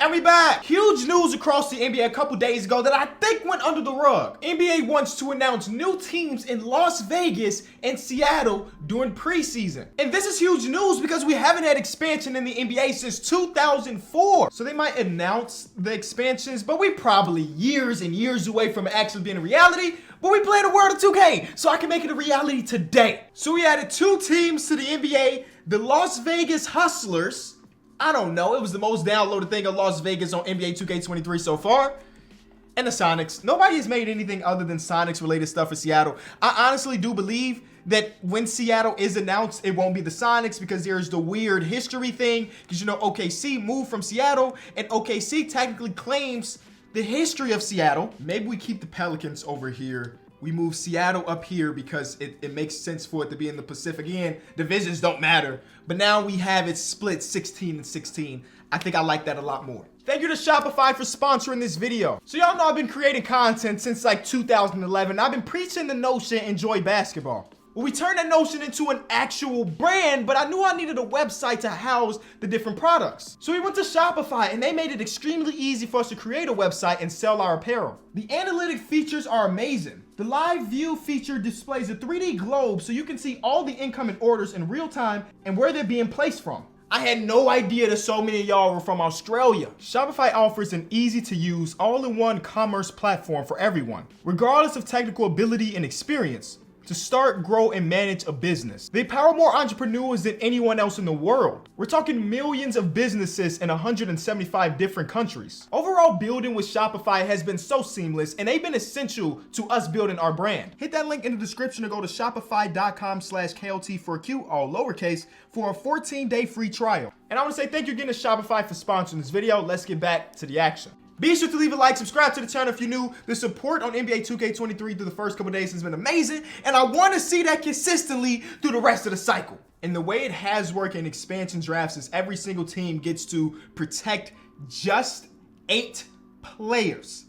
And we back! Huge news across the NBA a couple days ago that I think went under the rug. NBA wants to announce new teams in Las Vegas and Seattle during preseason. And this is huge news because we haven't had expansion in the NBA since 2004. So they might announce the expansions, but we probably years and years away from it actually being a reality. But we play in the world of 2K, so I can make it a reality today. So we added two teams to the NBA, the Las Vegas Hustlers. I don't know, it was the most downloaded thing of Las Vegas on NBA 2K23 so far. And the Sonics. Nobody has made anything other than Sonics related stuff for Seattle. I honestly do believe that when Seattle is announced, it won't be the Sonics because there's the weird history thing. Because you know, OKC moved from Seattle and OKC technically claims the history of Seattle. Maybe we keep the Pelicans over here. We move Seattle up here because it makes sense for it to be in the Pacific. Again, divisions don't matter. But now we have it split 16 and 16. I think I like that a lot more. Thank you to Shopify for sponsoring this video. So y'all know I've been creating content since like 2011. I've been preaching the notion, enjoy basketball. Well, we turned that notion into an actual brand, but I knew I needed a website to house the different products. So we went to Shopify and they made it extremely easy for us to create a website and sell our apparel. The analytic features are amazing. The live view feature displays a 3D globe so you can see all the incoming orders in real time and where they're being placed from. I had no idea that so many of y'all were from Australia. Shopify offers an easy to use all-in-one commerce platform for everyone, regardless of technical ability and experience, to start, grow, and manage a business. They power more entrepreneurs than anyone else in the world. We're talking millions of businesses in 175 different countries. Overall, building with Shopify has been so seamless and they've been essential to us building our brand. Hit that link in the description to go to shopify.com/KLT4Q, all lowercase, for a 14-day free trial. And I want to say thank you again to Shopify for sponsoring this video. Let's get back to the action. Be sure to leave a like, subscribe to the channel if you're new. The support on NBA 2K23 through the first couple days has been amazing, and I want to see that consistently through the rest of the cycle. And the way it has worked in expansion drafts is every single team gets to protect just 8 players.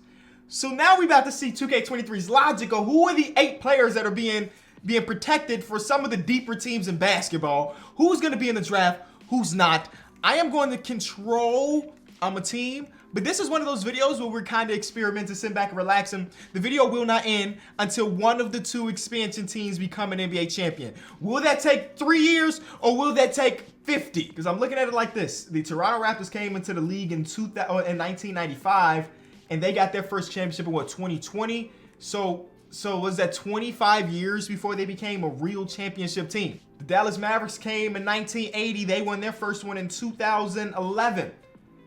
So now we're about to see 2K23's logic of who are the 8 players that are being protected for some of the deeper teams in basketball. Who's going to be in the draft, who's not. I am going to control a team. But this is one of those videos where we're kind of experimenting, sitting back and relaxing. The video will not end until one of the 2 expansion teams become an NBA champion. Will that take 3 years or will that take 50? Because I'm looking at it like this. The Toronto Raptors came into the league in 1995 and they got their first championship in 2020? So was that 25 years before they became a real championship team? The Dallas Mavericks came in 1980. They won their first one in 2011.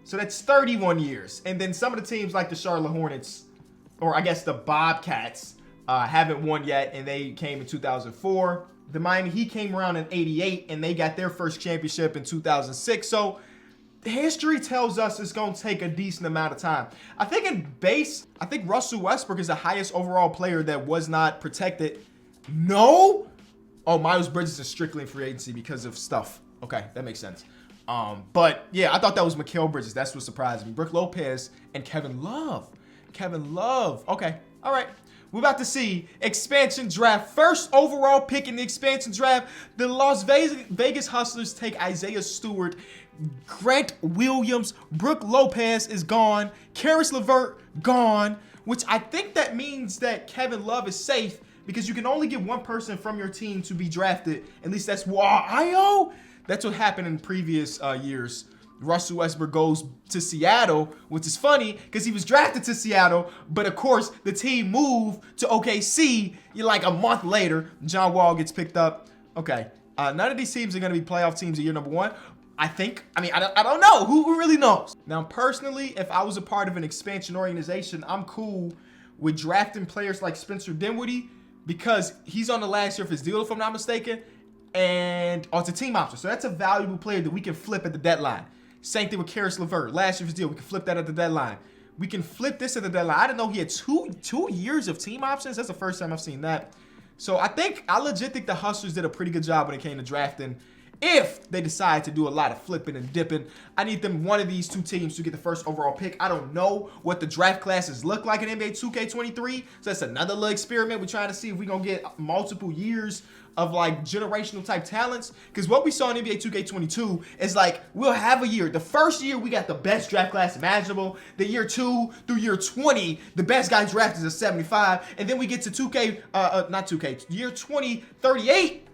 So that's 31 years. And then some of the teams like the Charlotte Hornets, or I guess the Bobcats, haven't won yet, and they came in 2004. The Miami Heat came around in 88, and they got their first championship in 2006. So history tells us it's going to take a decent amount of time. I think in base, I think Russell Westbrook is the highest overall player that was not protected. No? Oh, Miles Bridges is strictly in free agency because of stuff. Okay, that makes sense. But yeah, I thought that was Mikal Bridges. That's what surprised me. Brook Lopez and Kevin Love. Kevin Love. Okay. All right. We're about to see expansion draft. First overall pick in the expansion draft. The Las Vegas Hustlers take Isaiah Stewart. Grant Williams. Brook Lopez is gone. Karis LeVert gone. Which I think that means that Kevin Love is safe because you can only get one person from your team to be drafted. At least that's Io. That's what happened in previous years. Russell Westbrook goes to Seattle, which is funny because he was drafted to Seattle, but of course the team moved to OKC like a month later. John Wall gets picked up. Okay, none of these teams are going to be playoff teams in year number 1. I think. I mean, I don't know. Who really knows? Now, personally, if I was a part of an expansion organization, I'm cool with drafting players like Spencer Dinwiddie because he's on the last year of his deal, if I'm not mistaken. And it's a team option. So that's a valuable player that we can flip at the deadline. Same thing with Karis LeVert. Last year's deal, we can flip that at the deadline. We can flip this at the deadline. I didn't know he had two years of team options. That's the first time I've seen that. So I legit think the Hustlers did a pretty good job when it came to drafting. if they decide to do a lot of flipping and dipping. I need one of these two teams to get the first overall pick. I don't know what the draft classes look like in NBA 2K23. So that's another little experiment. We're trying to see if we're going to get multiple years of like generational type talents. Because what we saw in NBA 2K22 is like, we'll have a year. The first year, we got the best draft class imaginable. The year 2 through year 20, the best guy drafted is a 75. And then we get to 2K, not 2K, year 20, 38.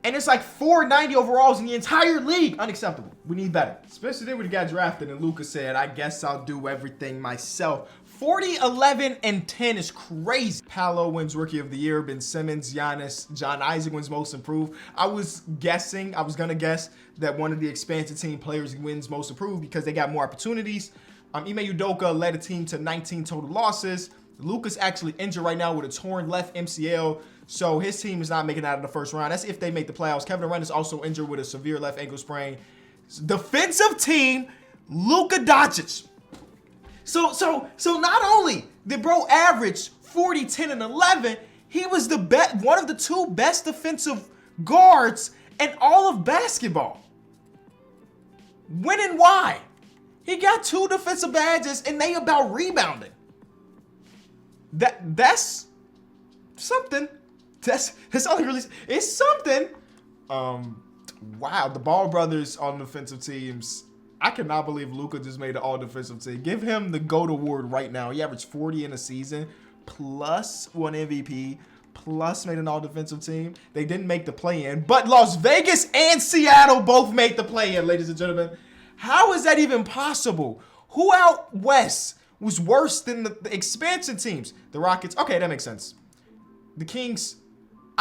And it's like 490 overalls in the entire league. Unacceptable. We need better. Especially then when he got drafted and Luka said, I guess I'll do everything myself. 40, 11, and 10 is crazy. Paolo wins Rookie of the Year. Ben Simmons, Giannis, John Isaac wins Most Improved. I was gonna guess that one of the expansion team players wins Most Improved because they got more opportunities. Ime Udoka led a team to 19 total losses. Luka's actually injured right now with a torn left MCL, so his team is not making it out of the first round. That's if they make the playoffs. Kevin Durant is also injured with a severe left ankle sprain. Defensive team, Luka Doncic. So not only did bro average 40, 10, and 11, he was the one of the 2 best defensive guards in all of basketball. When and why? He got 2 defensive badges and they about rebounding. That's something. That's all really. It's something. Wow, the Ball brothers on defensive teams. I cannot believe Luka just made an all-defensive team. Give him the GOAT award right now. He averaged 40 in a season, plus 1 MVP, plus made an all-defensive team. They didn't make the play-in, but Las Vegas and Seattle both made the play-in, ladies and gentlemen. How is that even possible? Who out west was worse than the expansion teams? The Rockets. Okay, that makes sense. The Kings.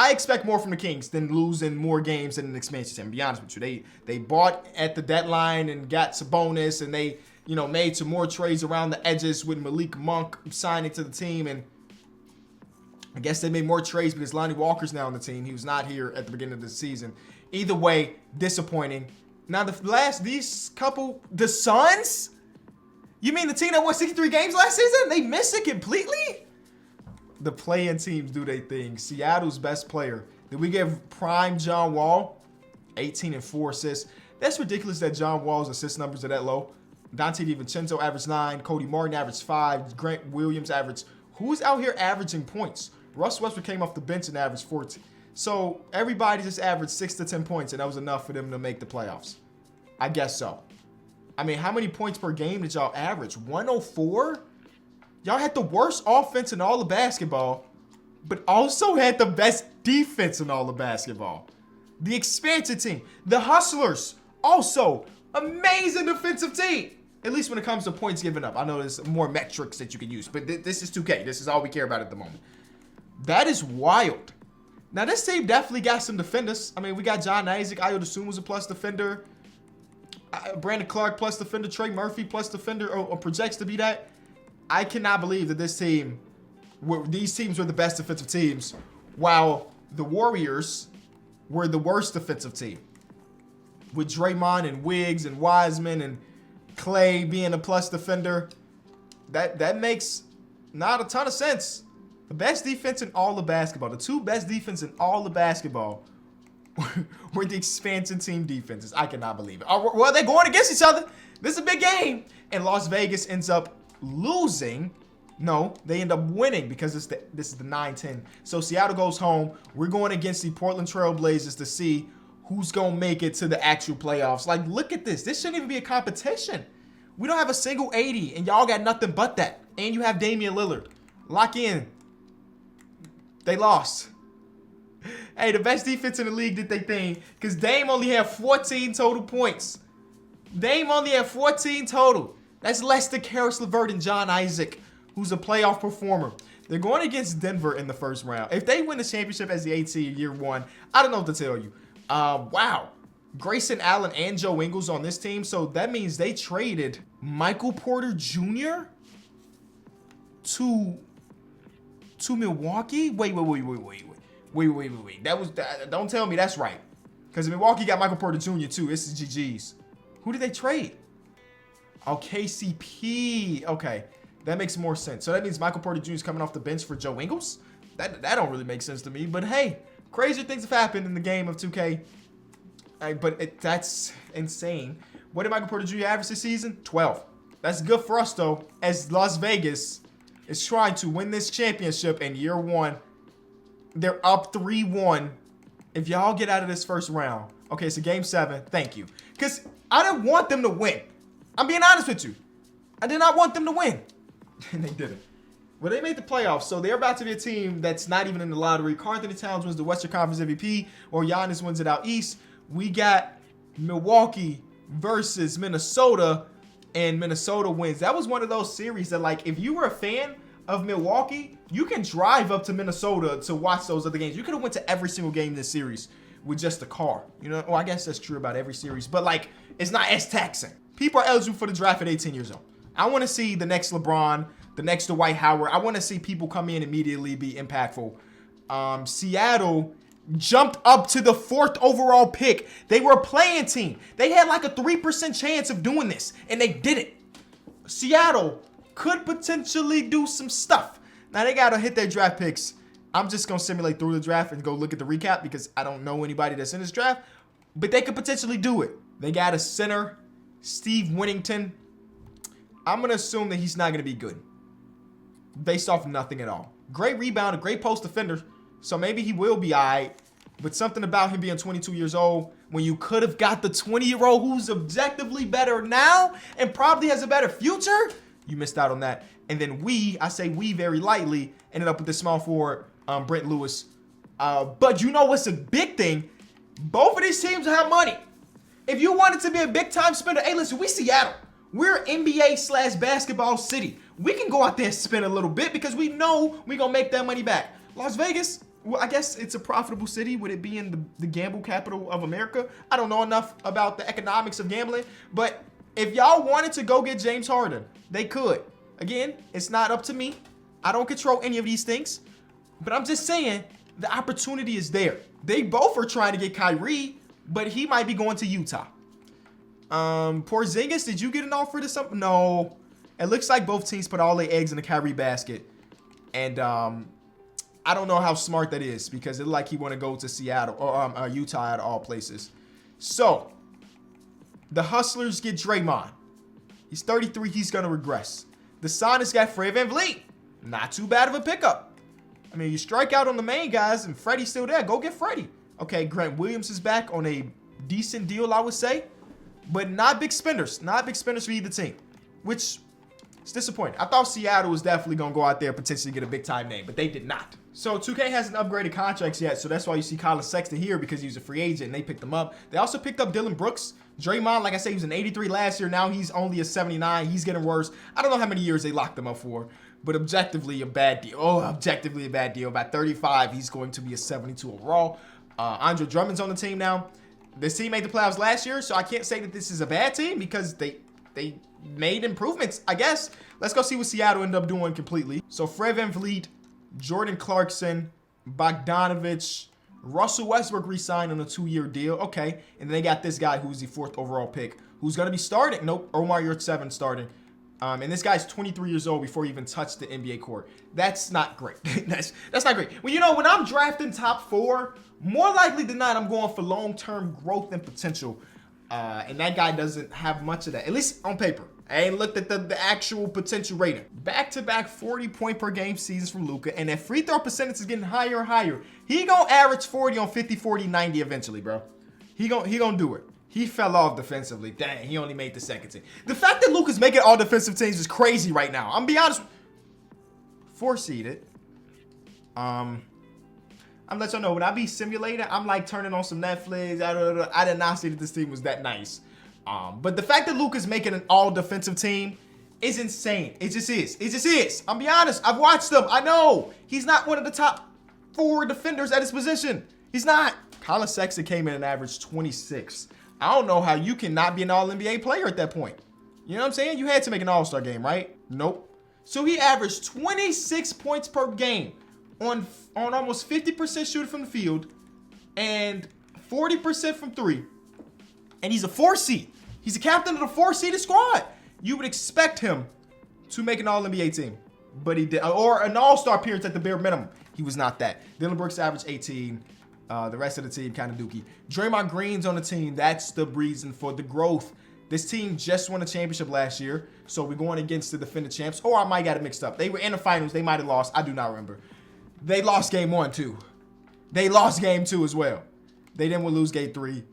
I expect more from the Kings than losing more games than an expansion team. To be honest with you, they bought at the deadline and got Sabonis, and they made some more trades around the edges with Malik Monk signing to the team, and I guess they made more trades because Lonnie Walker's now on the team. He was not here at the beginning of the season. Either way, disappointing. Now the Suns. You mean the team that won 63 games last season? They missed it completely? The play-in teams do their thing. Seattle's best player. Did we give prime John Wall 18 and 4 assists? That's ridiculous that John Wall's assist numbers are that low. Dante DiVincenzo averaged 9. Cody Martin averaged 5. Grant Williams averaged. Who's out here averaging points? Russ Westbrook came off the bench and averaged 14. So everybody just averaged 6 to 10 points, and that was enough for them to make the playoffs. I guess so. I mean, how many points per game did y'all average? 104? Y'all had the worst offense in all of basketball, but also had the best defense in all of basketball. The expansion team, the Hustlers, also amazing defensive team. At least when it comes to points given up. I know there's more metrics that you can use, but this is 2K. This is all we care about at the moment. That is wild. Now, this team definitely got some defenders. I mean, we got John Isaac. Ayo Dosunmu was a plus defender. Brandon Clark plus defender. Trey Murphy plus defender or projects to be that. I cannot believe that these teams were the best defensive teams, while the Warriors were the worst defensive team. With Draymond and Wiggs and Wiseman and Clay being a plus defender, that makes not a ton of sense. The best defense in all of basketball, the 2 best defense in all of basketball were the expansion team defenses. I cannot believe it. Well, they're going against each other. This is a big game. And Las Vegas ends up losing. No, they end up winning because this is the 9-10. So Seattle goes home. We're going against the Portland Trail Blazers to see who's going to make it to the actual playoffs. Like, look at this. This shouldn't even be a competition. We don't have a single 80, and y'all got nothing but that. And you have Damian Lillard. Lock in. They lost. Hey, the best defense in the league did they thing because Dame only had 14 total points. Dame only had 14 total. That's less than Karis LeVert and John Isaac, who's a playoff performer. They're going against Denver in the first round. If they win the championship as the 8 seed year 1, I don't know what to tell you. Wow. Grayson Allen and Joe Ingles on this team. So that means they traded Michael Porter Jr. to Milwaukee. Wait. Don't tell me that's right. Because Milwaukee got Michael Porter Jr. too. This is GG's. Who did they trade? Oh, KCP. Okay. That makes more sense. So that means Michael Porter Jr. is coming off the bench for Joe Ingles? That don't really make sense to me. But hey, crazier things have happened in the game of 2K. That's insane. What did Michael Porter Jr. average this season? 12. That's good for us, though, as Las Vegas is trying to win this championship in year one. They're up 3-1. If y'all get out of this first round. Okay, so game 7. Thank you. Because I didn't want them to win. I'm being honest with you. I did not want them to win. And they didn't. Well, they made the playoffs, so they're about to be a team that's not even in the lottery. Karl-Anthony Towns wins the Western Conference MVP, or Giannis wins it out East. We got Milwaukee versus Minnesota, and Minnesota wins. That was one of those series that, like, if you were a fan of Milwaukee, you can drive up to Minnesota to watch those other games. You could have went to every single game in this series with just a car. You know, well, I guess that's true about every series, but, like, it's not as taxing. People are eligible for the draft at 18 years old. I want to see the next LeBron, the next Dwight Howard. I want to see people come in immediately, be impactful. Seattle jumped up to the 4th overall pick. They were a playing team. They had like a 3% chance of doing this, and they didn't. Seattle could potentially do some stuff. Now, they got to hit their draft picks. I'm just going to simulate through the draft and go look at the recap because I don't know anybody that's in this draft, but they could potentially do it. They got a center, Steve Winnington. I'm going to assume that he's not going to be good based off nothing at all. Great rebounder, great post defender, so maybe he will be all right, but something about him being 22 years old when you could have got the 20-year-old who's objectively better now and probably has a better future, you missed out on that. And then I say we very lightly, ended up with the small forward, Brent Lewis. But you know what's a big thing? Both of these teams have money. If you wanted to be a big-time spender, hey, listen, we Seattle. We're NBA/basketball city. We can go out there and spend a little bit because we know we're going to make that money back. Las Vegas, well, I guess it's a profitable city with it being the gamble capital of America. I don't know enough about the economics of gambling, but if y'all wanted to go get James Harden, they could. Again, it's not up to me. I don't control any of these things, but I'm just saying the opportunity is there. They both are trying to get Kyrie, but he might be going to Utah. Porzingis, did you get an offer to something? No. It looks like both teams put all their eggs in the Kyrie basket. And I don't know how smart that is because it looked like he want to go to Seattle or Utah out of all places. So, the Hustlers get Draymond. He's 33. He's going to regress. The Sonics got Fred VanVleet. Not too bad of a pickup. I mean, you strike out on the main guys and Freddie's still there. Go get Freddie. Okay, Grant Williams is back on a decent deal, I would say. But not big spenders. Not big spenders for either team. Which is disappointing. I thought Seattle was definitely going to go out there and potentially get a big-time name. But they did not. So 2K hasn't upgraded contracts yet. So that's why you see Colin Sexton here because he was a free agent and they picked him up. They also picked up Dylan Brooks. Draymond, like I said, he was an 83 last year. Now he's only a 79. He's getting worse. I don't know how many years they locked him up for. But objectively a bad deal. Oh, objectively a bad deal. By 35, he's going to be a 72 overall. Andre Drummond's on the team now. This team made the playoffs last year, so I can't say that this is a bad team because they made improvements, I guess. Let's go see what Seattle ended up doing completely. So Fred VanVleet, Jordan Clarkson, Bogdanovich, Russell Westbrook re-signed on a 2-year deal. Okay, and then they got this guy who's the 4th overall pick who's going to be starting. Nope, Omar Yurtseven starting. And this guy's 23 years old before he even touched the NBA court. That's not great. That's not great. Well, you know, when I'm drafting top 4, more likely than not, I'm going for long-term growth and potential. And that guy doesn't have much of that, at least on paper. I ain't looked at the actual potential rating. Back-to-back 40-point-per-game seasons from Luka, and that free throw percentage is getting higher and higher. He gonna average 40 on 50, 40, 90 eventually, bro. He gonna do it. He fell off defensively. Dang, he only made the second team. The fact that Luka's making all defensive teams is crazy right now. I'm gonna be honest. 4-seeded. I'm gonna let y'all know, when I be simulating, I'm like turning on some Netflix. I did not see that this team was that nice. But the fact that Luka's making an all-defensive team is insane. It just is. It just is. I'm be honest. I've watched him. I know. He's not one of the top 4 defenders at his position. He's not. Colin Sexton came in and averaged 26. I don't know how you cannot be an all-NBA player at that point. You know what I'm saying? You had to make an all-star game, right? Nope. So he averaged 26 points per game on almost 50% shooting from the field and 40% from 3. And he's a 4-seed. He's the captain of the 4-seeded squad. You would expect him to make an all-NBA team. But he did, or an all-star appearance at the bare minimum. He was not that. Dylan Brooks averaged 18. The rest of the team kind of dookie. Draymond Green's on the team. That's the reason for the growth. This team just won a championship last year, so we're going against the defending champs. Or I might got it mixed up. They were in the finals. They might have lost. I do not remember. They lost game 1, too. They lost game 2 as well. They didn't lose game 3.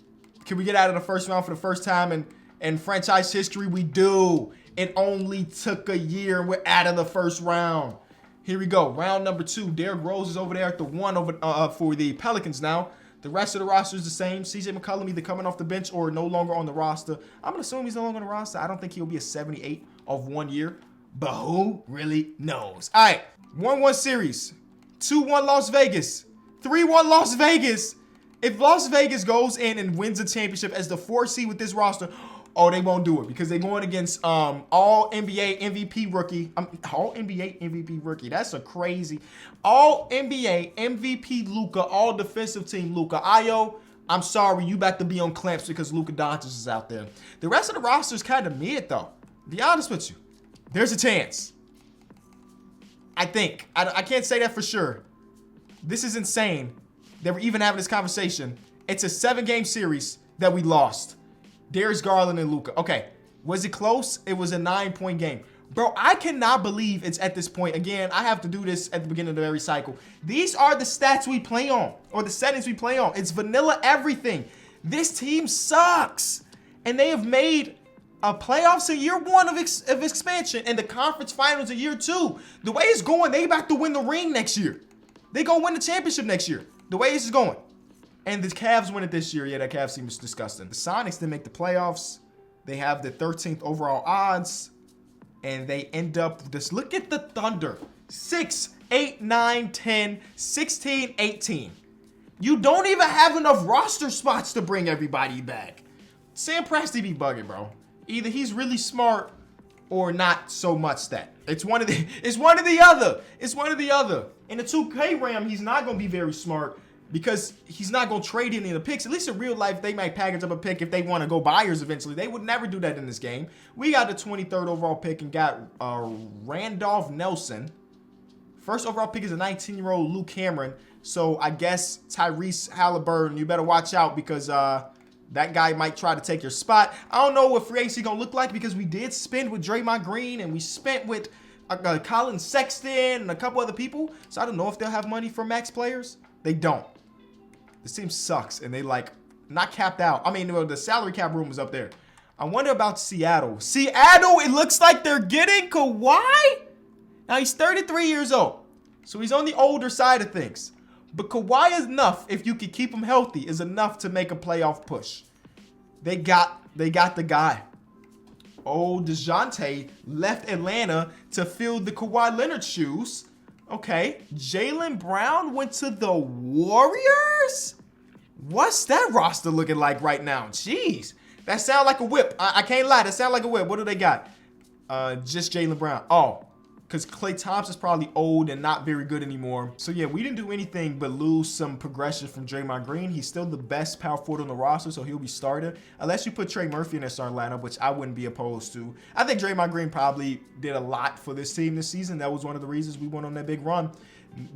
Can we get out of the first round for the first time in franchise history? We do. It only took a year, and we're out of the first round. Here we go. Round number 2. Derrick Rose is over there at the 1 over for the Pelicans now. The rest of the roster is the same. CJ McCollum either coming off the bench or no longer on the roster. I'm going to assume he's no longer on the roster. I don't think he'll be a 78 of 1 year. But who really knows? All right. 1-1 series. 2-1 Las Vegas. 3-1 Las Vegas. If Las Vegas goes in and wins a championship as the 4 seed with this roster, oh, they won't do it because they're going against all NBA MVP rookie. All NBA MVP rookie. That's a crazy. All NBA MVP Luka. All defensive team Luka. Ayo, I'm sorry. You about to be on clamps because Luka Doncic is out there. The rest of the roster is kind of mid, though. To be honest with you. There's a chance. I think. I can't say that for sure. This is insane that we're even having this conversation. It's a 7-game series that we lost. Darius Garland and Luka. Okay, was it close? It was a 9-point game. Bro, I cannot believe it's at this point. Again, I have to do this at the beginning of every cycle. These are the stats we play on, or the settings we play on. It's vanilla everything. This team sucks. And they have made a playoffs in year 1 of expansion and the conference finals in year 2. The way it's going, they about to win the ring next year. They gonna win the championship next year. The way this is going. And the Cavs win it this year. Yeah, that Cavs team is disgusting. The Sonics didn't make the playoffs. They have the 13th overall odds. And they end up, just look at the Thunder. 6, 8, 9, 10, 16, 18. You don't even have enough roster spots to bring everybody back. Sam Presti be bugging, bro. Either he's really smart or not so much that. It's one of the other. It's one of the other. In the 2K RAM, he's not going to be very smart because he's not going to trade any of the picks. At least in real life, they might package up a pick if they want to go buyers eventually. They would never do that in this game. We got the 23rd overall pick and got Randolph Nelson. First overall pick is a 19-year-old Luke Cameron. So I guess Tyrese Halliburton, you better watch out because that guy might try to take your spot. I don't know what free agency going to look like because we did spend with Draymond Green and we spent with Colin Sexton and a couple other people. So I don't know if they'll have money for max players. They don't. This team sucks and they like not capped out. I mean, the salary cap room is up there. I wonder about Seattle. Seattle, it looks like they're getting Kawhi. Now he's 33 years old. So he's on the older side of things. But Kawhi is enough, if you can keep him healthy, is enough to make a playoff push. They got the guy. Oh, DeJounte left Atlanta to fill the Kawhi Leonard shoes. Okay. Jaylen Brown went to the Warriors? What's that roster looking like right now? Jeez. That sound like a whip. I can't lie. That sound like a whip. What do they got? Just Jaylen Brown. Oh. Because Klay Thompson's probably old and not very good anymore. So, yeah, we didn't do anything but lose some progression from Draymond Green. He's still the best power forward on the roster, so he'll be started. Unless you put Trey Murphy in that starting lineup, which I wouldn't be opposed to. I think Draymond Green probably did a lot for this team this season. That was one of the reasons we went on that big run.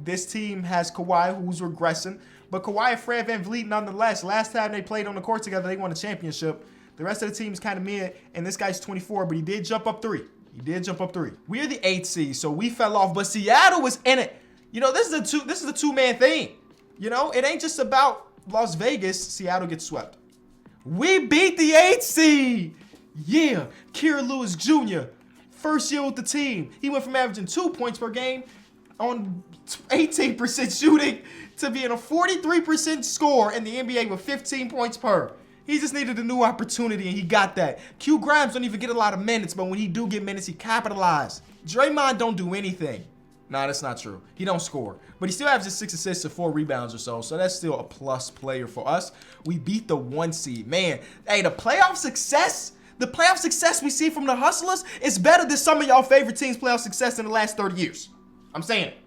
This team has Kawhi, who's regressing. But Kawhi and Fred VanVleet, nonetheless, last time they played on the court together, they won a championship. The rest of the team is kind of mid, and this guy's 24, but he did jump up 3. He did jump up 3. We're the 8th seed, so we fell off, but Seattle was in it. You know, this is a two-man thing. You know, it ain't just about Las Vegas. Seattle gets swept. We beat the 8th seed. Yeah, Kira Lewis Jr., first year with the team. He went from averaging 2 points per game on 18% shooting to being a 43% score in the NBA with 15 points per. He just needed a new opportunity, and he got that. Q Grimes don't even get a lot of minutes, but when he do get minutes, he capitalizes. Draymond don't do anything. Nah, that's not true. He don't score. But he still averages 6 assists and 4 rebounds or so that's still a plus player for us. We beat the 1 seed. Man, hey, the playoff success we see from the Hustlers is better than some of y'all favorite teams' playoff success in the last 30 years. I'm saying it.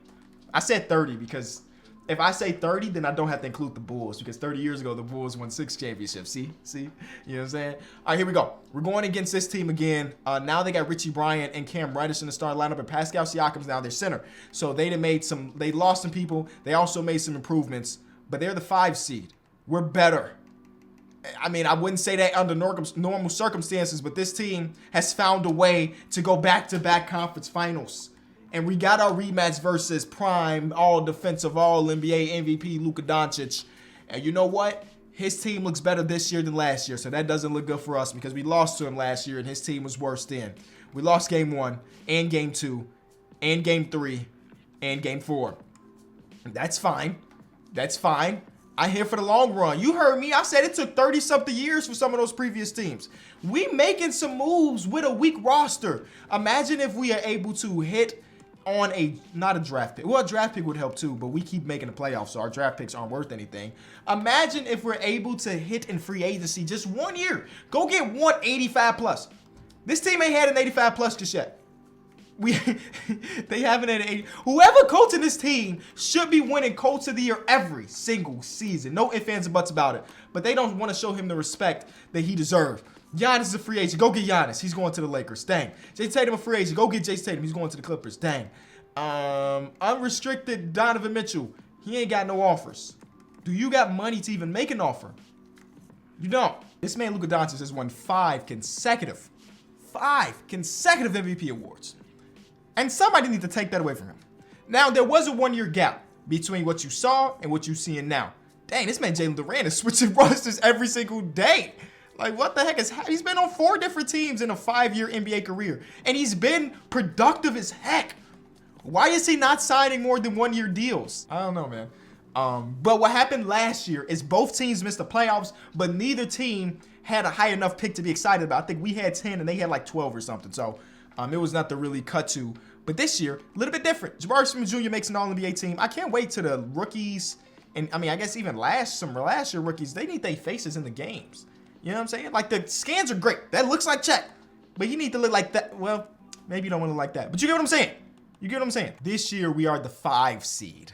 I said 30 because if I say 30, then I don't have to include the Bulls because 30 years ago, the Bulls won 6 championships. See? You know what I'm saying? All right, here we go. We're going against this team again. Now they got Richie Bryant and Cam Reddish in the starting lineup, and Pascal Siakam's now their center. So they lost some people. They also made some improvements. but they're the 5 seed. We're better. I mean, I wouldn't say that under normal circumstances, but this team has found a way to go back-to-back conference finals. And we got our rematch versus prime, all-defensive, all-NBA MVP Luka Doncic. And you know what? His team looks better this year than last year, so that doesn't look good for us because we lost to him last year, and his team was worse then. We lost Game 1 and Game 2 and Game 3 and Game 4. That's fine. That's fine. I'm here for the long run. You heard me. I said it took 30-something years for some of those previous teams. We making some moves with a weak roster. Imagine if we are able to hit on not a draft pick. Well, a draft pick would help too, but we keep making the playoffs, so our draft picks aren't worth anything. Imagine if we're able to hit in free agency just 1 year. Go get 185 plus. This team ain't had an 85 plus just yet. They haven't had an 80. Whoever coaching this team should be winning Coach of the Year every single season. No ifs, ands, and buts about it. But they don't want to show him the respect that he deserves. Giannis is a free agent. Go get Giannis. He's going to the Lakers. Dang. Jason Tatum a free agent. Go get Jason Tatum. He's going to the Clippers. Dang. Unrestricted Donovan Mitchell. He ain't got no offers. Do you got money to even make an offer? You don't. This man, Luka Doncic, has won 5 consecutive MVP awards. And somebody needs to take that away from him. Now, there was a 1-year gap between what you saw and what you're seeing now. Dang, this man Jalen Durant is switching rosters every single day. Like, what the heck he's been on 4 different teams in a 5-year NBA career. And he's been productive as heck. Why is he not signing more than 1-year deals? I don't know, man. But what happened last year is both teams missed the playoffs, but neither team had a high enough pick to be excited about. I think we had 10 and they had like 12 or something. So it was not to really cut to. But this year, a little bit different. Jabari Smith Jr. makes an All-NBA team. I can't wait to the rookies. And I mean, I guess even last year rookies, they need their faces in the games. You know what I'm saying? Like, the scans are great. That looks like Chet. But you need to look like that. Well, maybe you don't want to look like that. But you get what I'm saying. You get what I'm saying. This year, we are the 5 seed.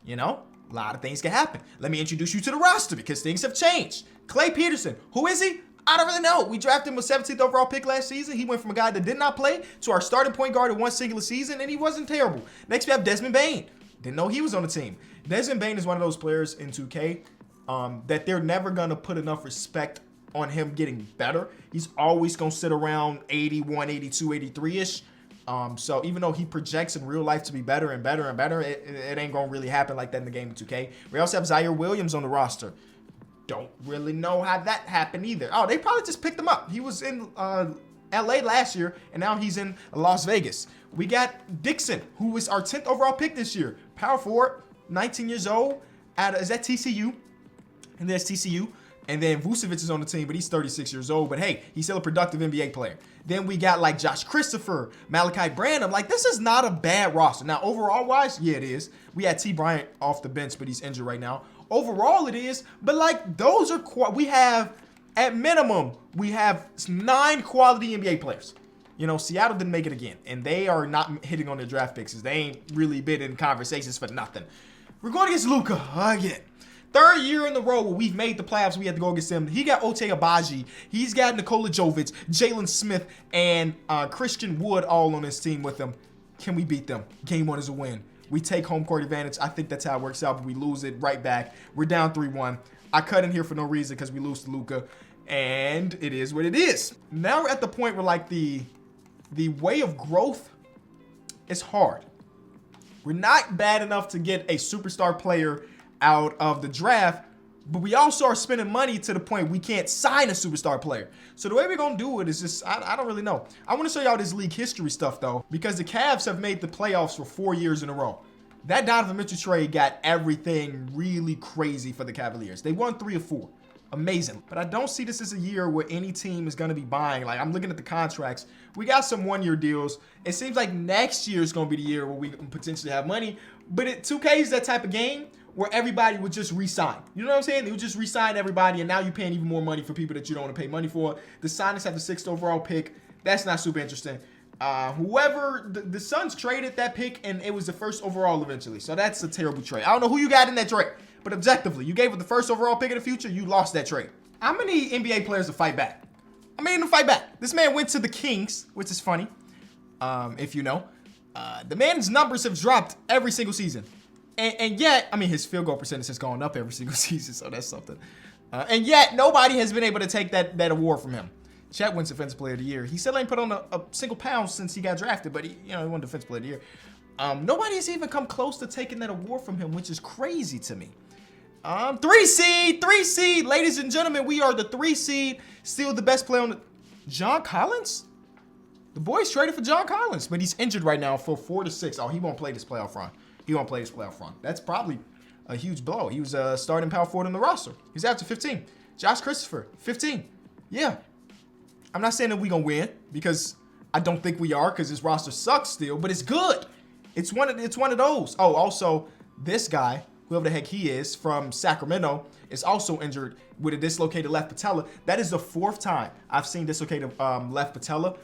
You know? A lot of things can happen. Let me introduce you to the roster because things have changed. Clay Peterson. Who is he? I don't really know. We drafted him with 17th overall pick last season. He went from a guy that did not play to our starting point guard in one singular season, and he wasn't terrible. Next, we have Desmond Bane. Didn't know he was on the team. Desmond Bane is one of those players in 2K that they're never going to put enough respect on him getting better. He's always going to sit around 81, 82, 83-ish. So even though he projects in real life to be better and better and better, it ain't going to really happen like that in the game of 2K. We also have Zaire Williams on the roster. Don't really know how that happened either. Oh, they probably just picked him up. He was in LA last year, and now he's in Las Vegas. We got Dixon, who was our 10th overall pick this year. Power forward, 19 years old. Is that TCU? And there's TCU. And then Vucevic is on the team, but he's 36 years old. But hey, he's still a productive NBA player. Then we got like Josh Christopher, Malachi Branham. Like, this is not a bad roster. Now, overall-wise, yeah, it is. We had T. Bryant off the bench, but he's injured right now. Overall, it is. But like, those are we have, at minimum, we have 9 quality NBA players. You know, Seattle didn't make it again, and they are not hitting on their draft picks. They ain't really been in conversations for nothing. We're going against Luka again. 3rd year in a row where we've made the playoffs, we had to go against him. He got Ote Abaji. He's got Nikola Jovic, Jalen Smith, and Christian Wood all on his team with him. Can we beat them? Game 1 is a win. We take home court advantage. I think that's how it works out, but we lose it right back. We're down 3-1. I cut in here for no reason because we lose to Luka, and it is what it is. Now we're at the point where, like, the way of growth is hard. We're not bad enough to get a superstar player out of the draft, but we also are spending money to the point we can't sign a superstar player. So the way we're going to do it is just, I don't really know. I want to show y'all this league history stuff, though, because the Cavs have made the playoffs for 4 years in a row. That Donovan Mitchell trade got everything really crazy for the Cavaliers. They won 3 of 4. Amazing. But I don't see this as a year where any team is going to be buying. Like, I'm looking at the contracts. We got some 1-year deals. It seems like next year is going to be the year where we can potentially have money. But 2K is that type of game where everybody would just re-sign. You know what I'm saying? They would just re-sign everybody, and now you're paying even more money for people that you don't want to pay money for. The Sonics have the 6th overall pick. That's not super interesting. The Suns traded that pick, and it was the 1st overall eventually. So that's a terrible trade. I don't know who you got in that trade, but objectively, you gave it the 1st overall pick in the future, you lost that trade. I'm going to need NBA players to fight back. I made them fight back. This man went to the Kings, which is funny, if you know. The man's numbers have dropped every single season. And yet, I mean, his field goal percentage has gone up every single season, so that's something. And yet, nobody has been able to take that award from him. Chet wins Defensive Player of the Year. He still ain't put on a single pound since he got drafted, but he won Defensive Player of the Year. Nobody has even come close to taking that award from him, which is crazy to me. 3 seed, ladies and gentlemen, we are the 3 seed, still the best player on the... John Collins? The boys traded for John Collins, but he's injured right now for 4 to 6. Oh, he won't play this playoff run. That's probably a huge blow. He was a starting power forward on the roster. He's after 15. Josh Christopher, 15. Yeah. I'm not saying that we're going to win because I don't think we are because this roster sucks still, but it's good. It's one of those. Oh, also, this guy, whoever the heck he is from Sacramento, is also injured with a dislocated left patella. That is the 4th time I've seen dislocated left patella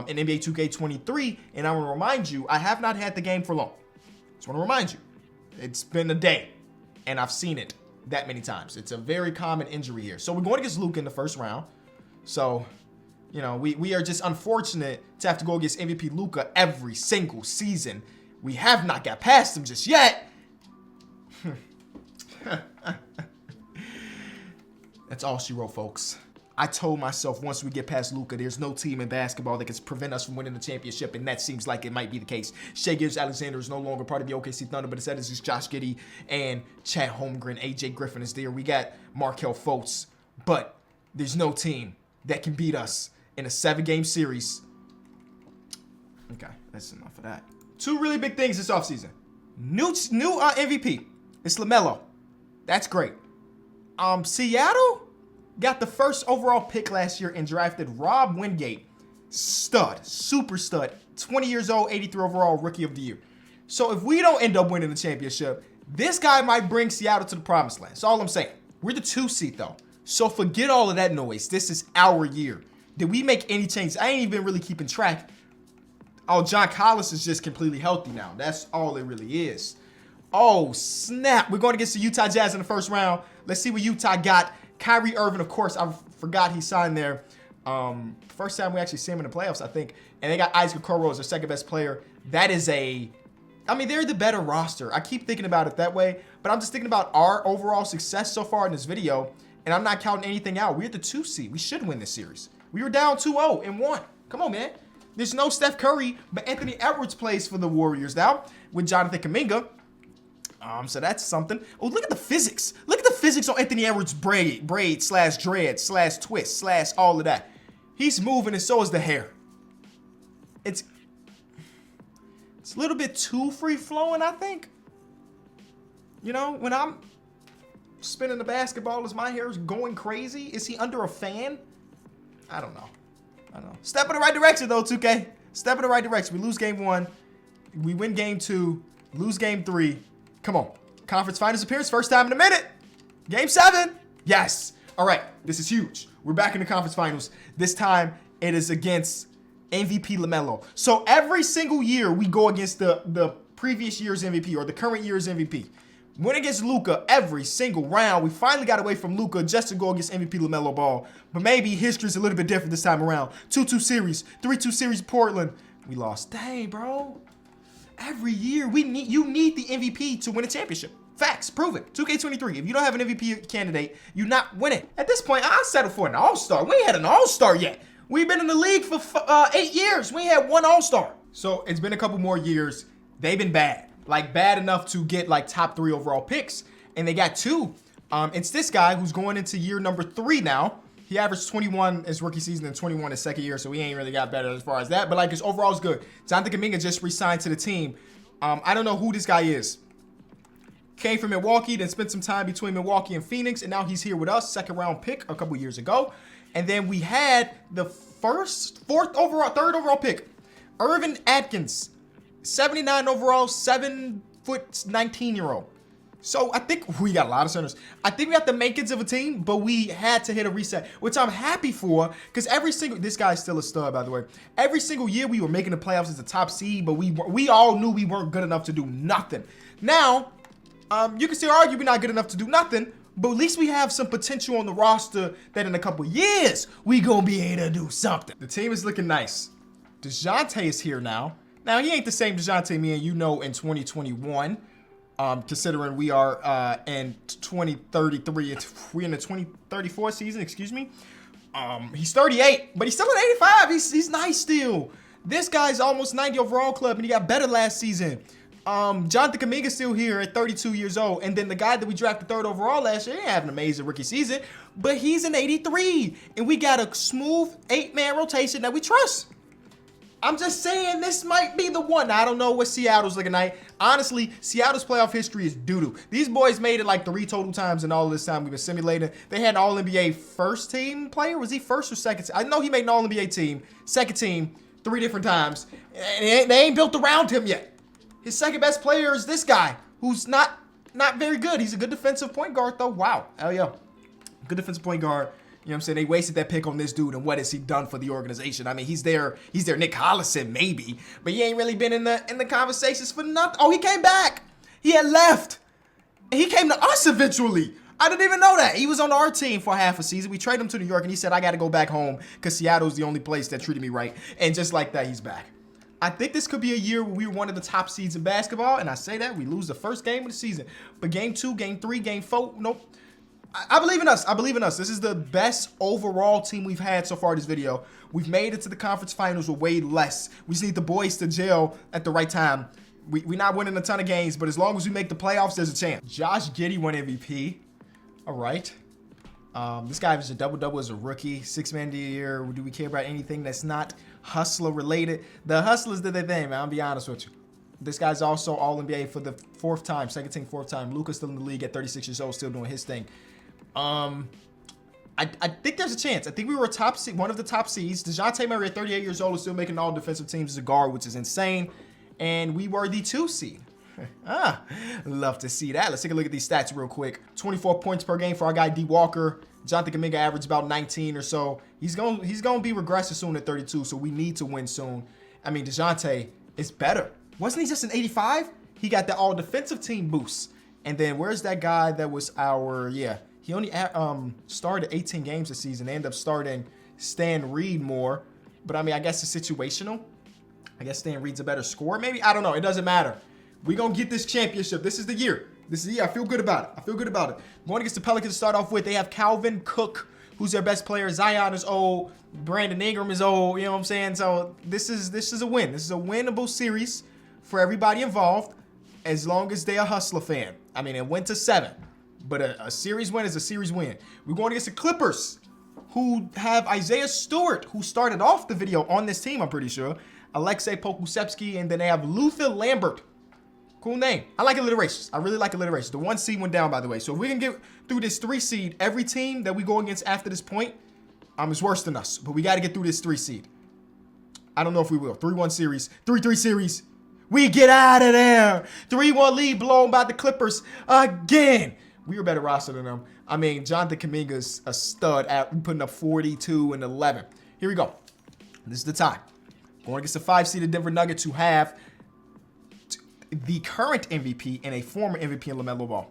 in NBA 2K23. And I want to remind you, I have not had the game for long. Just want to remind you, it's been a day, and I've seen it that many times. It's a very common injury here. So we're going against Luka in the first round. So, we are just unfortunate to have to go against MVP Luka every single season. We have not got past him just yet. That's all she wrote, folks. I told myself once we get past Luka, there's no team in basketball that can prevent us from winning the championship, and that seems like it might be the case. Shai Gilgeous-Alexander is no longer part of the OKC Thunder, but instead it's just Josh Giddey and Chet Holmgren. AJ Griffin is there. We got Markelle Fultz, but there's no team that can beat us in a 7-game series. Okay, that's enough of that. 2 really big things this offseason. New MVP. It's LaMelo. That's great. Seattle got the first overall pick last year and drafted Rob Wingate. Stud. Super stud. 20 years old, 83 overall, rookie of the year. So if we don't end up winning the championship, this guy might bring Seattle to the promised land. That's all I'm saying. We're the 2 seed, though. So forget all of that noise. This is our year. Did we make any changes? I ain't even really keeping track. Oh, John Collins is just completely healthy now. That's all it really is. Oh, snap. We're going against the Utah Jazz in the first round. Let's see what Utah got. Kyrie Irving, of course, I forgot he signed there. First time we actually see him in the playoffs, I think. And they got Isaac Okoro as their second best player. That is they're the better roster. I keep thinking about it that way, but I'm just thinking about our overall success so far in this video, and I'm not counting anything out. We're at the 2 seed. We should win this series. We were down 2-0 and won. Come on, man. There's no Steph Curry, but Anthony Edwards plays for the Warriors now with Jonathan Kuminga. So that's something. Oh, look at the physics. Look at the physics on Anthony Edwards' braid slash dread slash twist slash all of that. He's moving and so is the hair. It's a little bit too free-flowing, I think. When I'm spinning the basketball, is my hair going crazy? Is he under a fan? I don't know. Step in the right direction, though, 2K. Step in the right direction. We lose game 1. We win game 2. Lose game 3. Come on. Conference Finals appearance. First time in a minute. Game 7. Yes. All right. This is huge. We're back in the Conference Finals. This time, it is against MVP LaMelo. So every single year, we go against the previous year's MVP or the current year's MVP. Win against Luka every single round. We finally got away from Luka just to go against MVP LaMelo Ball. But maybe history's a little bit different this time around. 2-2 series, 3-2 series Portland. We lost. Dang, bro. Every year, you need the MVP to win a championship. Facts, prove it. 2K23, if you don't have an MVP candidate, you're not winning. At this point, I'll settle for an all-star. We ain't had an all-star yet. We've been in the league for 8 years. We ain't had one all-star. So it's been a couple more years. They've been bad. Like bad enough to get like top 3 overall picks. And they got 2. It's this guy who's going into year number 3 now. He averaged 21 his rookie season and 21 his second year, so he ain't really got better as far as that. But like his overall is good. Jonathan Kuminga just re-signed to the team. I don't know who this guy is. Came from Milwaukee, then spent some time between Milwaukee and Phoenix, and now he's here with us. 2nd round pick a couple years ago. And then we had the 3rd overall pick, Irvin Atkins. 79 overall, 7 foot 19-year-old. So I think we got a lot of centers. I think we got the makings of a team, but we had to hit a reset, which I'm happy for because this guy's still a stud, by the way. Every single year we were making the playoffs as a top seed, but we all knew we weren't good enough to do nothing. Now, you can still argue we're not good enough to do nothing, but at least we have some potential on the roster that in a couple years we gonna be able to do something. The team is looking nice. DeJounte is here now. Now, he ain't the same DeJounte me and you know in 2021. considering we are in 2033. We're in the 2034 season, excuse me. He's 38, but he's still at 85. He's nice still. This guy's almost 90 overall club, and he got better last season. Jonathan Kuminga's still here at 32 years old. And then the guy that we drafted 3rd overall last year, he didn't have an amazing rookie season, but he's an 83. And we got a smooth 8-man rotation that we trust. I'm just saying this might be the one. Now, I don't know what Seattle's looking like. Honestly, Seattle's playoff history is doo-doo. These boys made it like 3 total times in all of this time we've been simulating. They had an All-NBA first team player. Was he first or second team? I know he made an All-NBA team, second team, 3 different times. And they ain't built around him yet. His second best player is this guy, who's not very good. He's a good defensive point guard, though. Wow. Hell yeah. Good defensive point guard. You know what I'm saying? They wasted that pick on this dude, and what has he done for the organization? I mean, he's their Nick Collison, maybe, but he ain't really been in the conversations for nothing. Oh, he came back. He had left. And he came to us eventually. I didn't even know that. He was on our team for half a season. We traded him to New York, and he said, I got to go back home because Seattle's the only place that treated me right. And just like that, he's back. I think this could be a year where we're one of the top seeds in basketball, and I say that we lose the first game of the season. But game 2, game 3, game 4, nope. I believe in us. I believe in us. This is the best overall team we've had so far this video. We've made it to the conference finals with way less. We just need the boys to gel at the right time. We're not winning a ton of games, but as long as we make the playoffs, there's a chance. Josh Giddey won MVP. All right. This guy was a double-double as a rookie. 6-man of the year. Do we care about anything that's not hustler related? The hustlers did their thing, man. I'll be honest with you. This guy's also All-NBA for the 4th time, second team, 4th time. Luka's still in the league at 36 years old, still doing his thing. I think there's a chance. I think we were a top seed, one of the top seeds. DeJounte Murray at 38 years old is still making all defensive teams as a guard, which is insane. And we were the 2 seed. Love to see that. Let's take a look at these stats real quick. 24 points per game for our guy D Walker. Jonathan Kuminga averaged about 19 or so. He's gonna be regressive soon at 32, so we need to win soon. I mean, DeJounte is better. Wasn't he just an 85? He got that all defensive team boost. And then where's that guy that was our, he only started 18 games this season. They ended up starting Stan Reed more. But I mean, I guess it's situational. I guess Stan Reed's a better scorer. Maybe, I don't know. It doesn't matter. We're going to get this championship. This is the year. This is the year. I feel good about it. I feel good about it. Going against the Pelicans to start off with, they have Calvin Cook, who's their best player. Zion is old. Brandon Ingram is old. You know what I'm saying? So this is a win. This is a winnable series for everybody involved, as long as they're a Hustler fan. I mean, it went to 7, but a series win is a series win. We're going against the Clippers, who have Isaiah Stewart, who started off the video on this team, I'm pretty sure. Alexei Pokusevsky, and then they have Luther Lambert. Cool name. I like alliterations. I really like alliterations. The 1 seed went down, by the way. So if we can get through this 3 seed, every team that we go against after this point is worse than us. But we got to get through this 3 seed. I don't know if we will. 3-1 series. 3-3 series. We get out of there. 3-1 lead blown by the Clippers again. We were better roster than them. I mean, Jonathan Kuminga's a stud at putting up 42 and 11. Here we go. This is the time. Going against the 5-seeded Denver Nuggets, who have the current MVP and a former MVP in LaMelo Ball.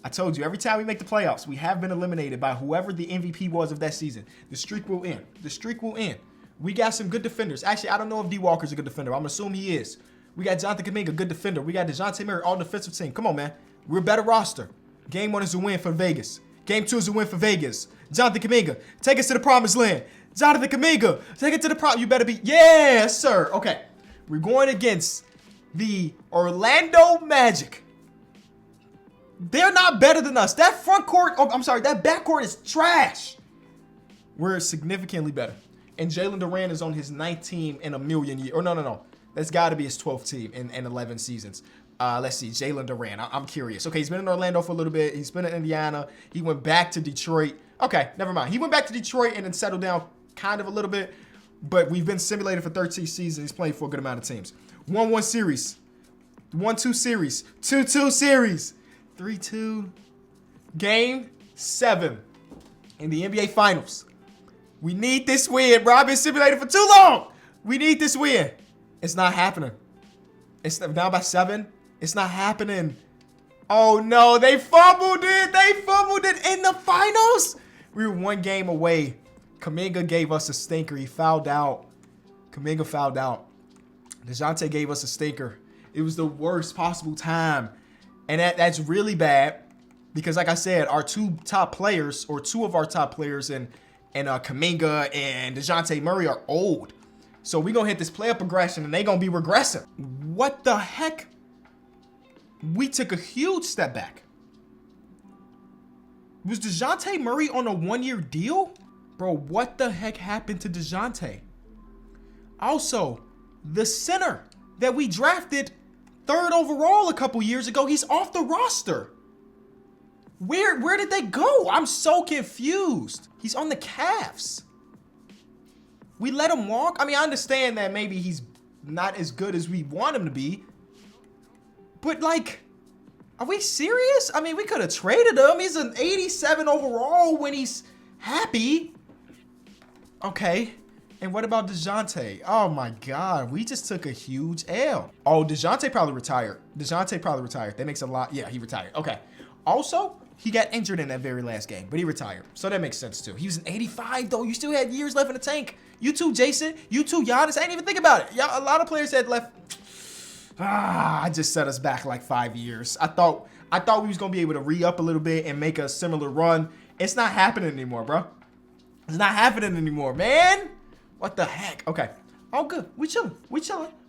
I told you, every time we make the playoffs, we have been eliminated by whoever the MVP was of that season. The streak will end. The streak will end. We got some good defenders. Actually, I don't know if D Walker's a good defender. I'm assuming he is. We got Jonathan Kuminga, good defender. We got DeJounte Murray, all defensive team. Come on, man. We're a better roster. Game 1 is a win for Vegas. Game 2 is a win for Vegas. Jonathan Kuminga, take us to the promised land. Jonathan Kuminga, take it to the you better be. Yes, sir. Okay. We're going against the Orlando Magic. They're not better than us. That front court, that back court is trash. We're significantly better. And Jalen Duran is on his 9th team in a million years. Or no. That's got to be his 12th team in 11 seasons. Let's see. Jalen Duran. I'm curious. Okay, he's been in Orlando for a little bit. He's been in Indiana. He went back to Detroit. Okay, never mind. He went back to Detroit and then settled down kind of a little bit. But we've been simulated for 13 seasons. He's played for a good amount of teams. 1-1 series. 1-2 series. 2-2 series. 3-2. Game 7 in the NBA Finals. We need this win, bro. I've been simulated for too long. We need this win. It's not happening. It's down by 7. It's not happening. Oh, no. They fumbled it. They fumbled it in the finals. We were 1 game away. Kuminga gave us a stinker. He fouled out. Kuminga fouled out. DeJounte gave us a stinker. It was the worst possible time. And that's really bad because, like I said, our two of our top players in Kuminga and DeJounte Murray are old. So we're going to hit this play-up progression, and they're going to be regressing. What the heck? We took a huge step back. Was DeJounte Murray on a one-year deal? Bro, what the heck happened to DeJounte? Also, the center that we drafted 3rd overall a couple years ago, he's off the roster. Where did they go? I'm so confused. He's on the Cavs. We let him walk? I mean, I understand that maybe he's not as good as we want him to be. But, like, are we serious? I mean, we could have traded him. He's an 87 overall when he's happy. Okay. And what about DeJounte? Oh, my God. We just took a huge L. Oh, DeJounte probably retired. That makes a lot. Yeah, he retired. Okay. Also, he got injured in that very last game, but he retired. So that makes sense, too. He was an 85, though. You still had years left in the tank. You too, Jason. You too, Giannis. I didn't even think about it. Yeah, a lot of players had left. I just set us back like 5 years. I thought we was going to be able to re-up a little bit and make a similar run. It's not happening anymore, bro. It's not happening anymore, man. What the heck? Okay. All good. We chilling.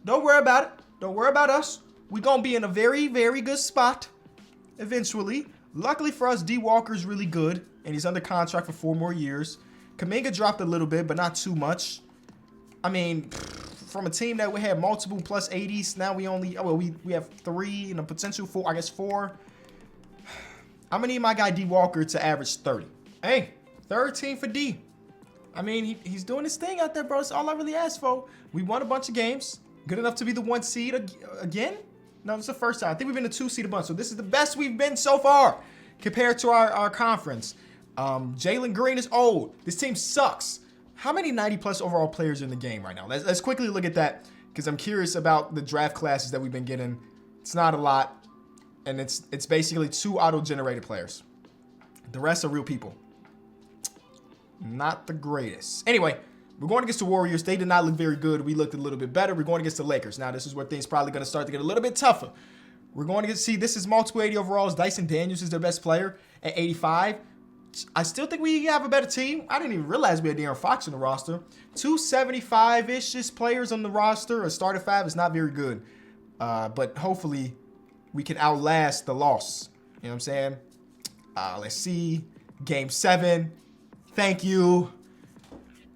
Don't worry about it. Don't worry about us. We going to be in a very, very good spot eventually. Luckily for us, D. Walker's really good, and he's under contract for 4 more years. Kuminga dropped a little bit, but not too much. I mean, from a team that we had multiple plus 80s, now we only, we have 3 and a potential 4, I guess 4. I'm going to need my guy D. Walker to average 30. Hey, 13 for D. I mean, he's doing his thing out there, bro. That's all I really asked for. We won a bunch of games. Good enough to be the 1 seed again? No, it's the first time. I think we've been the 2 seed a bunch. So this is the best we've been so far compared to our conference. Jalen Green is old. This team sucks. How many 90-plus overall players are in the game right now? Let's quickly look at that because I'm curious about the draft classes that we've been getting. It's not a lot, and it's basically 2 auto-generated players. The rest are real people. Not the greatest. Anyway, we're going against the Warriors. They did not look very good. We looked a little bit better. We're going against the Lakers. Now, this is where things probably going to start to get a little bit tougher. We're going to see this is multiple 80 overalls. Dyson Daniels is their best player at 85. I still think we have a better team. I didn't even realize we had De'Aaron Fox on the roster. 275-ish players on the roster. A starter 5 is not very good. But hopefully we can outlast the loss. You know what I'm saying? Let's see. Game 7. Thank you.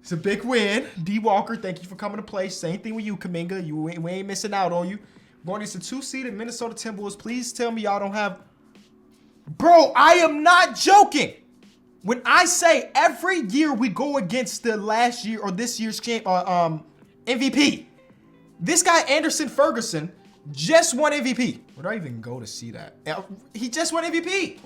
It's a big win. D. Walker, thank you for coming to play. Same thing with you, Kuminga. We ain't missing out on you. Going against the 2-seeded Minnesota Timberwolves. Please tell me y'all don't have... Bro, I am not joking. When I say every year we go against the last year or this year's MVP, this guy, Anderson Ferguson, just won MVP. Where do I even go to see that? He just won MVP.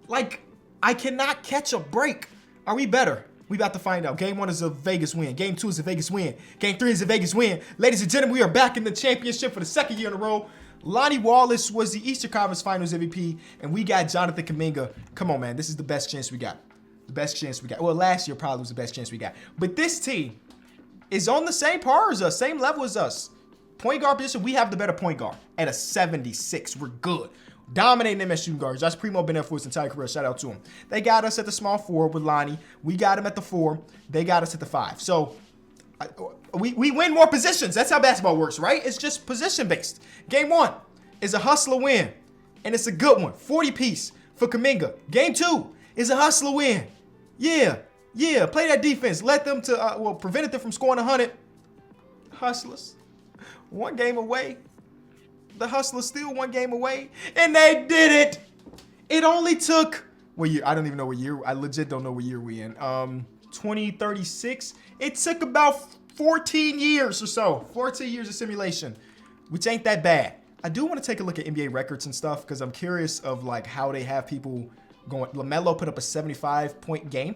Like, I cannot catch a break. Are we better? We about to find out. Game 1 is a Vegas win. Game 2 is a Vegas win. Game 3 is a Vegas win. Ladies and gentlemen, we are back in the championship for the 2nd year in a row. Lonnie Wallace was the Eastern Conference Finals MVP, and we got Jonathan Kuminga. Come on, man. This is the best chance we got. The best chance we got. Well, last year probably was the best chance we got. But this team is on the same par as us, same level as us. Point guard position, we have the better point guard at a 76. We're good. Dominating them as shooting guards. Josh Primo been there for his entire career. Shout out to him. They got us at the small 4 with Lonnie. We got him at the 4. They got us at the 5. So we win more positions. That's how basketball works, right? It's just position-based. Game 1 is a hustler win, and it's a good one. 40-piece for Kuminga. Game 2 is a hustler win. Yeah. Play that defense. Let them to, prevented them from scoring 100. Hustlers. 1 game away. The Hustlers still 1 game away, and they did it. It only took, what year? I don't even know what year. I legit don't know what year we in. 2036. It took about 14 years or so. 14 years of simulation, which ain't that bad. I do want to take a look at NBA records and stuff because I'm curious of like how they have people going. LaMelo put up a 75-point game.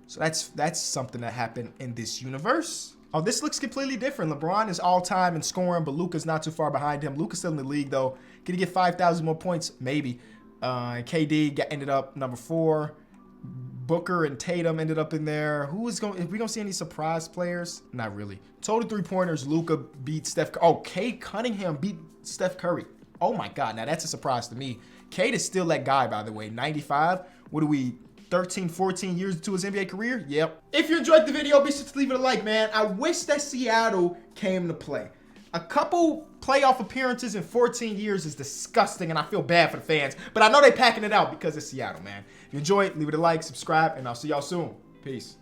So that's something that happened in this universe. Oh, this looks completely different. LeBron is all-time in scoring, but Luka's not too far behind him. Luka's still in the league, though. Can he get 5,000 more points? Maybe. KD ended up number 4. Booker and Tatum ended up in there. Who is going? Are we gonna see any surprise players? Not really. Total 3-pointers. Luka beat Steph. Oh, Cade Cunningham beat Steph Curry. Oh my God, now that's a surprise to me. Cade is still that guy, by the way. 95. What are we? 13, 14 years into his NBA career? Yep. If you enjoyed the video, be sure to leave it a like, man. I wish that Seattle came to play. A couple playoff appearances in 14 years is disgusting, and I feel bad for the fans. But I know they're packing it out because it's Seattle, man. If you enjoyed, leave it a like, subscribe, and I'll see y'all soon. Peace.